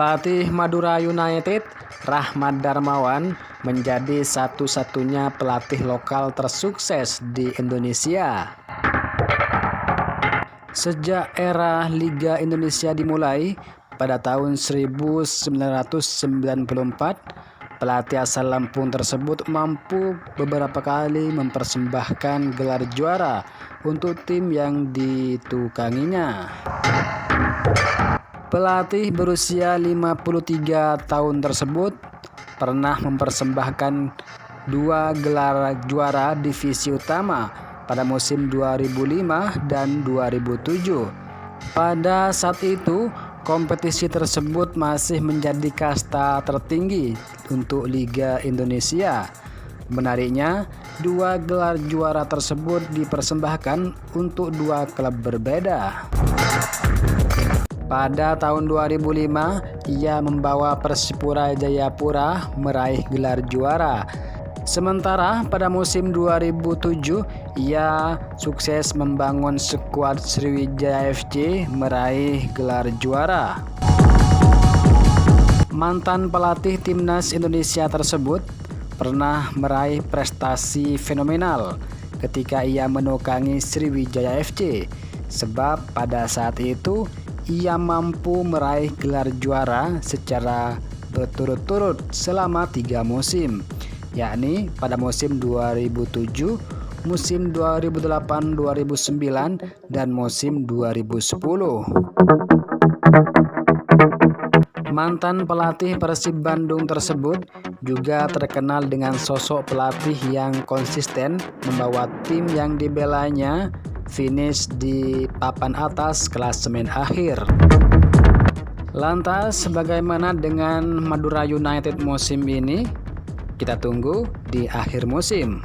Pelatih Madura United, Rahmat Darmawan, menjadi satu-satunya pelatih lokal tersukses di Indonesia. Sejak era Liga Indonesia dimulai pada tahun 1994, pelatih asal Lampung tersebut mampu beberapa kali mempersembahkan gelar juara untuk tim yang ditukanginya. Pelatih berusia 53 tahun tersebut pernah mempersembahkan 2 gelar juara divisi utama pada musim 2005 dan 2007. Pada saat itu, kompetisi tersebut masih menjadi kasta tertinggi untuk Liga Indonesia. Menariknya, 2 gelar juara tersebut dipersembahkan untuk 2 klub berbeda. Pada tahun 2005, ia membawa Persipura Jayapura meraih gelar juara. Sementara pada musim 2007, ia sukses membangun skuad Sriwijaya FC meraih gelar juara. Mantan pelatih timnas Indonesia tersebut pernah meraih prestasi fenomenal ketika ia menukangi Sriwijaya FC, sebab pada saat itu ia mampu meraih gelar juara secara berturut-turut selama 3 musim, yakni pada musim 2007, musim 2008-2009, dan musim 2010. Mantan pelatih Persib Bandung tersebut juga terkenal dengan sosok pelatih yang konsisten membawa tim yang dibelanya finish di papan atas klasemen akhir. Lantas bagaimana dengan Madura United musim ini? Kita tunggu di akhir musim.